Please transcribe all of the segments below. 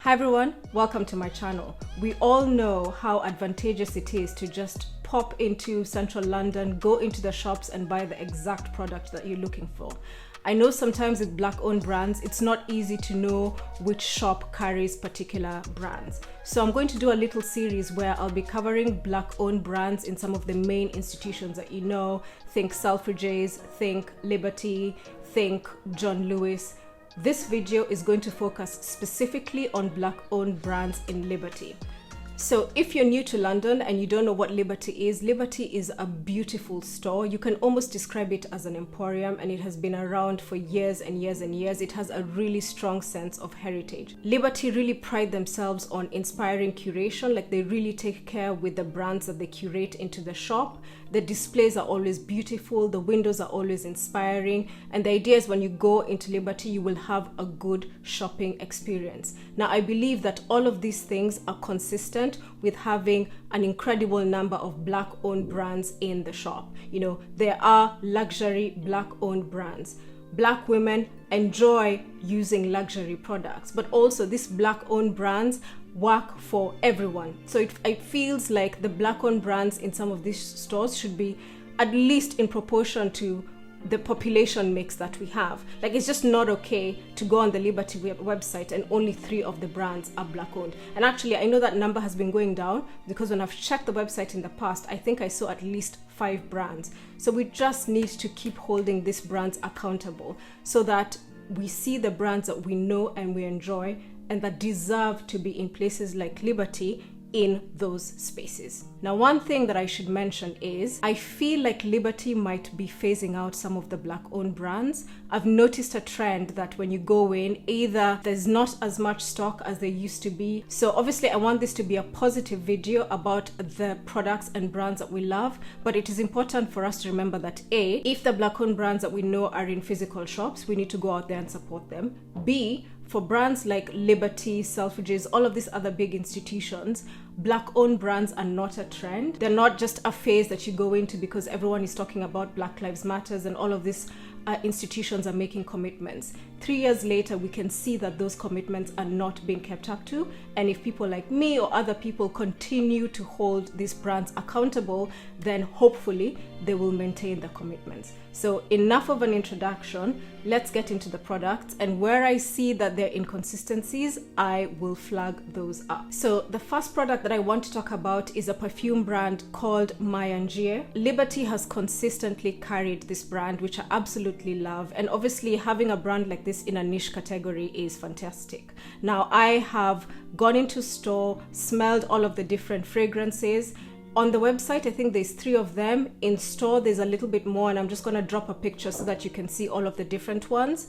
Hi everyone, welcome to my channel. We all know how advantageous it is to just pop into central London, go into the shops and buy the exact product that you're looking for. I know sometimes with black-owned brands, it's not easy to know which shop carries particular brands. So I'm going to do a little series where I'll be covering black-owned brands in some of the main institutions that you know. Think Selfridges, think Liberty, think John Lewis. This video is going to focus specifically on black-owned brands in Liberty. So if you're new to London and you don't know what Liberty is a beautiful store. You can almost describe it as an emporium, and it has been around for years and years and years. It has a really strong sense of heritage. Liberty really pride themselves on inspiring curation, like they really take care with the brands that they curate into the shop. The displays are always beautiful, the windows are always inspiring, and the idea is when you go into Liberty, you will have a good shopping experience. Now, I believe that all of these things are consistent with having an incredible number of black-owned brands in the shop. You know, there are luxury black-owned brands. Black women enjoy using luxury products, but also these black-owned brands work for everyone. So it feels like the black-owned brands in some of these stores should be at least in proportion to the population mix that we have. Like, it's just not okay to go on the Liberty website and only 3 of the brands are black-owned. And actually, I know that number has been going down because when I've checked the website in the past, I think I saw at least 5 brands. So we just need to keep holding these brands accountable so that we see the brands that we know and we enjoy and that deserve to be in places like Liberty in those spaces. Now, one thing that I should mention is I feel like Liberty might be phasing out some of the black-owned brands. I've noticed a trend that when you go in, either there's not as much stock as there used to be. So obviously I want this to be a positive video about the products and brands that we love, but it is important for us to remember that A, if the black-owned brands that we know are in physical shops, we need to go out there and support them. B, for brands like Liberty, Selfridges, all of these other big institutions, black-owned brands are not a trend. They're not just a phase that you go into because everyone is talking about Black Lives Matters and all of these institutions are making commitments. 3 years later, we can see that those commitments are not being kept up to. And if people like me or other people continue to hold these brands accountable, then hopefully they will maintain the commitments. So enough of an introduction, let's get into the products, and where I see that there are inconsistencies, I will flag those up. So the first product that I want to talk about is a perfume brand called Maya Njie. Liberty has consistently carried this brand, which I absolutely love, and obviously having a brand like this in a niche category is fantastic. Now, I have gone into store, smelled all of the different fragrances. On the website, I think there's 3 of them. In store, there's a little bit more, and I'm just going to drop a picture so that you can see all of the different ones.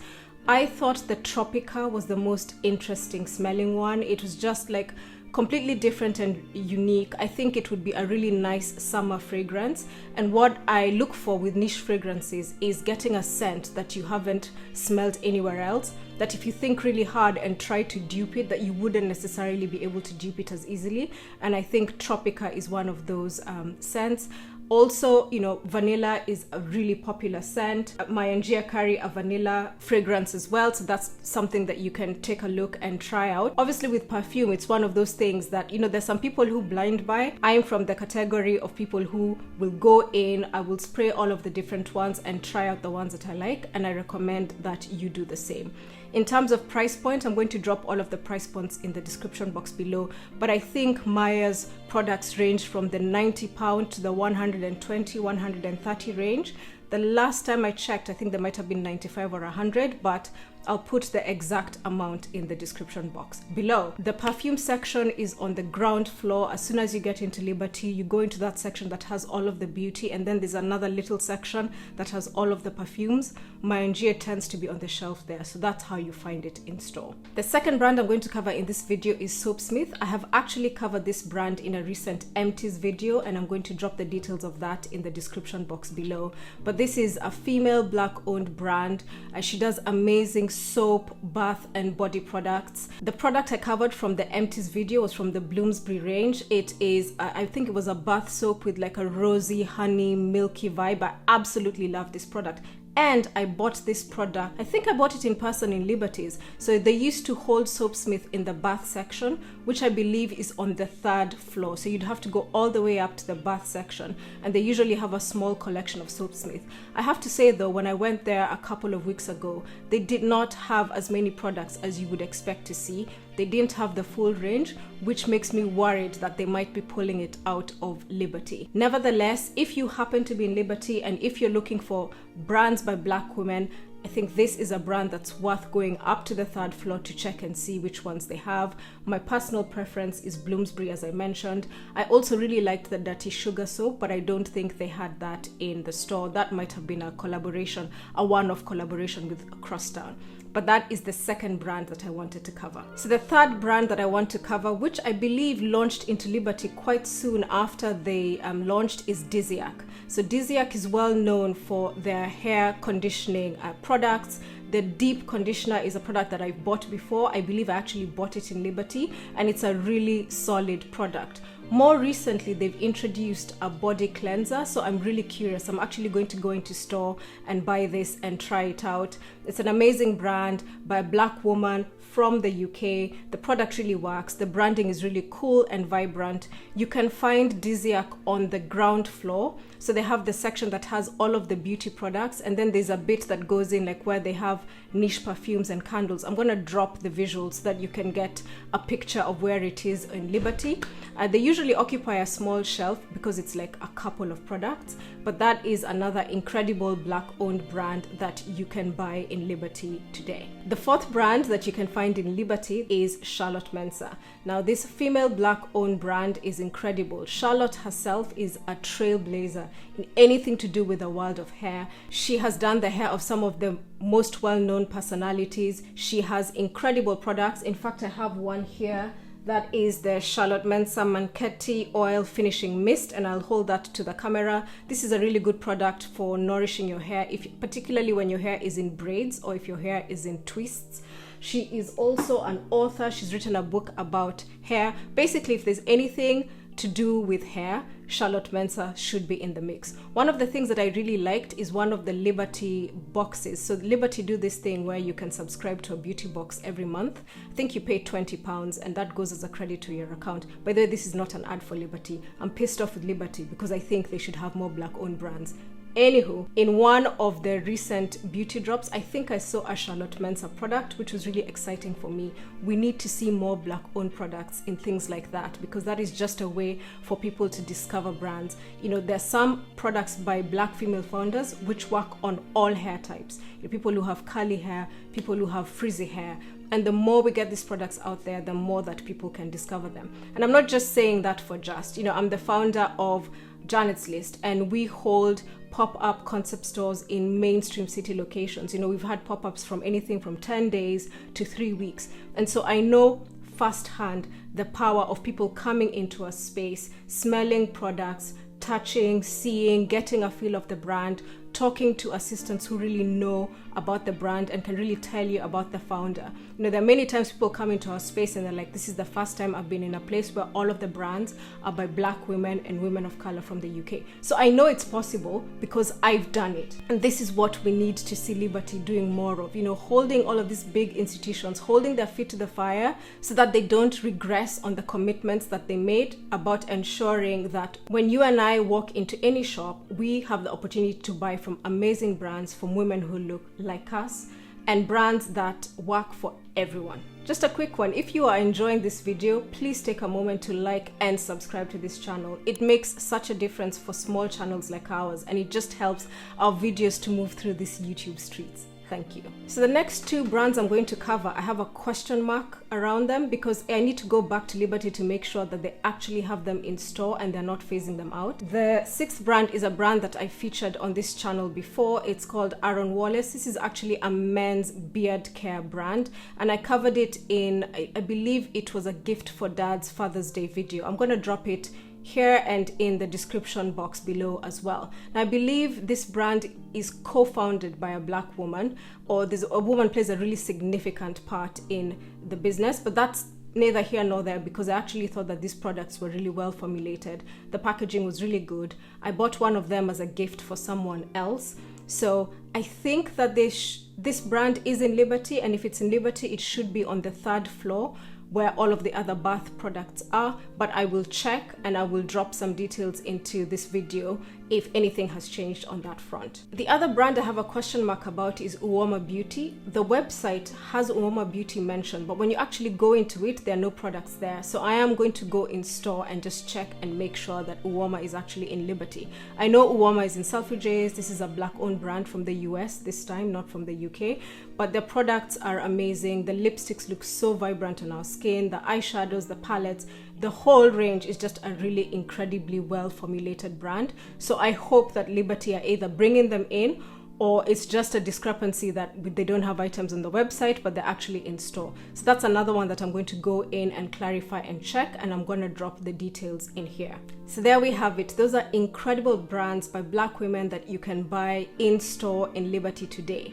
I thought the Tropica was the most interesting smelling one. It was just like completely different and unique. I think it would be a really nice summer fragrance. And what I look for with niche fragrances is getting a scent that you haven't smelled anywhere else, that if you think really hard and try to dupe it, that you wouldn't necessarily be able to dupe it as easily. And I think Tropica is one of those scents. Also, you know, vanilla is a really popular scent. Maya Njie carry a vanilla fragrance as well, so that's something that you can take a look and try out. Obviously with perfume, it's one of those things that, you know, there's some people who blind buy. I'm from the category of people who will go in, I will spray all of the different ones and try out the ones that I like, and I recommend that you do the same. In terms of price point, I'm going to drop all of the price points in the description box below, but I think Maya's products range from the £90 to the 120, 130 range. The last time I checked, I think there might have been 95 or 100, but I'll put the exact amount in the description box below. The perfume section is on the ground floor. As soon as you get into Liberty, you go into that section that has all of the beauty, and then there's another little section that has all of the perfumes. Maya Njie tends to be on the shelf there, so that's how you find it in store. The second brand I'm going to cover in this video is Soapsmith. I have actually covered this brand in a recent empties video, and I'm going to drop the details of that in the description box below. But this is a female black-owned brand. She does amazing soap, bath and body products. The product I covered from the empties video was from the Bloomsbury range. It is, I think it was a bath soap with like a rosy, honey, milky vibe. I absolutely love this product. And I bought this product, I think I bought it in person in Liberty's. So they used to hold Soapsmith in the bath section, which I believe is on the 3rd floor. So you'd have to go all the way up to the bath section, and they usually have a small collection of Soapsmith. I have to say though, when I went there a couple of weeks ago, they did not have as many products as you would expect to see. They didn't have the full range, which makes me worried that they might be pulling it out of Liberty. Nevertheless, if you happen to be in Liberty and if you're looking for brands by Black women, I think this is a brand that's worth going up to the 3rd floor to check and see which ones they have. My personal preference is Bloomsbury, as I mentioned. I also really liked the Dirty Sugar soap, but I don't think they had that in the store. That might have been a collaboration, a one-off collaboration with Crosstown. But that is the second brand that I wanted to cover. So the third brand that I want to cover, which I believe launched into Liberty quite soon after they launched, is Dizziak. So Dizziak is well known for their hair conditioning products. The deep conditioner is a product that I've bought before. I believe I actually bought it in Liberty, and it's a really solid product. More recently, they've introduced a body cleanser, so I'm really curious. I'm actually going to go into store and buy this and try it out. It's an amazing brand by a Black woman from the UK. The product really works. The branding is really cool and vibrant. You can find Dizziak on the ground floor. So they have the section that has all of the beauty products, and then there's a bit that goes in like where they have niche perfumes and candles. I'm going to drop the visuals so that you can get a picture of where it is in Liberty. They usually occupy a small shelf because it's like a couple of products, but that is another incredible Black owned brand that you can buy in Liberty today. The fourth brand that you can find in Liberty is Charlotte Mensah. Now this female Black owned brand is incredible. Charlotte herself is a trailblazer in anything to do with the world of hair. She has done the hair of some of the most well-known personalities. She has incredible products. In fact, I have one here that is the Charlotte Mensah Manketti Oil Finishing Mist, and I'll hold that to the camera. This is a really good product for nourishing your hair, particularly when your hair is in braids or if your hair is in twists. She is also an author. She's written a book about hair. Basically, if there's anything to do with hair, Charlotte Mensah should be in the mix. One of the things that I really liked is one of the Liberty boxes. So Liberty do this thing where you can subscribe to a beauty box every month. I think you pay £20 and that goes as a credit to your account. By the way, this is not an ad for Liberty. I'm pissed off with Liberty because I think they should have more Black owned brands. Anywho, in one of the recent beauty drops, I think I saw a Charlotte Mensah product, which was really exciting for me. We need to see more Black owned products in things like that, because that is just a way for people to discover brands. You know, there's some products by Black female founders which work on all hair types. You know, people who have curly hair, people who have frizzy hair. And the more we get these products out there, the more that people can discover them. And I'm not just saying that for just, you know, I'm the founder of Janet's List, and we hold pop-up concept stores in mainstream city locations. You know, we've had pop-ups from anything from 10 days to 3 weeks. And so I know firsthand the power of people coming into a space, smelling products, touching, seeing, getting a feel of the brand, talking to assistants who really know about the brand and can really tell you about the founder. You know, there are many times people come into our space and they're like, this is the first time I've been in a place where all of the brands are by Black women and women of color from the UK. So I know it's possible because I've done it. And this is what we need to see Liberty doing more of, you know, holding all of these big institutions, holding their feet to the fire so that they don't regress on the commitments that they made about ensuring that when you and I walk into any shop, we have the opportunity to buy from amazing brands from women who look like us and brands that work for everyone. Just a quick one, if you are enjoying this video, please take a moment to like and subscribe to this channel. It makes such a difference for small channels like ours, and it just helps our videos to move through these YouTube streets. Thank you. So the next two brands I'm going to cover, I have a question mark around them because I need to go back to Liberty to make sure that they actually have them in store and they're not phasing them out. The sixth brand is a brand that I featured on this channel before. It's called Wallace. This is actually a men's beard care brand, and I covered it in, I believe it was a gift for dad's Father's Day video. I'm going to drop it here and in the description box below as well. Now, I believe this brand is co-founded by a Black woman, or there's a woman plays a really significant part in the business, but that's neither here nor there because I actually thought that these products were really well formulated. The packaging was really good. I bought one of them as a gift for someone else. So I think that this brand is in Liberty, and if it's in Liberty, it should be on the 3rd floor where all of the other bath products are, but I will check and I will drop some details into this video if anything has changed on that front. The other brand I have a question mark about is Uoma Beauty. The website has Uoma Beauty mentioned, but when you actually go into it, there are no products there. So I am going to go in store and just check and make sure that Uoma is actually in Liberty. I know Uoma is in Selfridges. This is a black-owned brand from the US this time, not from the UK, but their products are amazing. The lipsticks look so vibrant on our skin, the eyeshadows, the palettes, the whole range is just a really incredibly well formulated brand. So I hope that Liberty are either bringing them in, or it's just a discrepancy that they don't have items on the website, but they're actually in store. So that's another one that I'm going to go in and clarify and check, and I'm going to drop the details in here. So there we have it. Those are incredible brands by Black women that you can buy in store in Liberty today.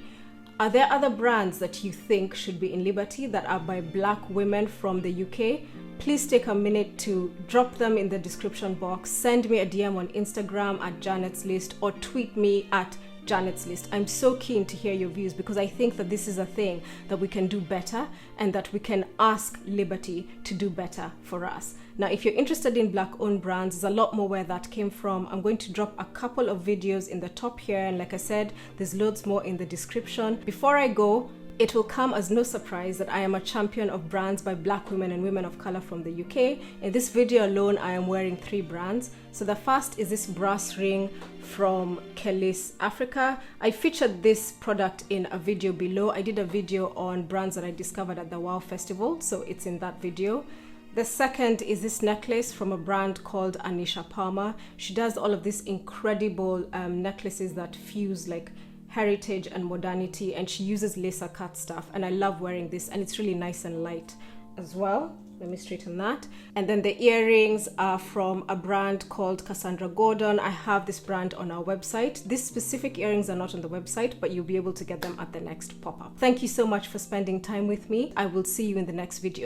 Are there other brands that you think should be in Liberty that are by Black women from the UK? Please take a minute to drop them in the description box. Send me a DM on Instagram at Janet's List, or tweet me at Janet's List. I'm so keen to hear your views, because I think that this is a thing that we can do better, and that we can ask Liberty to do better for us. Now, if you're interested in Black-owned brands, there's a lot more where that came from. I'm going to drop a couple of videos in the top here, and like I said, there's loads more in the description. Before I go, it will come as no surprise that I am a champion of brands by Black women and women of color from the UK. In this video alone, I am wearing 3 brands. So the first is this brass ring from Kelis Africa. I featured this product in a video below. I did a video on brands that I discovered at the WOW Festival, so it's in that video. The second is this necklace from a brand called Anisha Parmer. She does all of these incredible necklaces that fuse like heritage and modernity, and she uses laser cut stuff, and I love wearing this, and it's really nice and light as well. Let me straighten that. And then the earrings are from a brand called Casandra Gordon. I have this brand on our website. These specific earrings are not on the website, but you'll be able to get them at the next pop-up. Thank you so much for spending time with me. I will see you in the next video.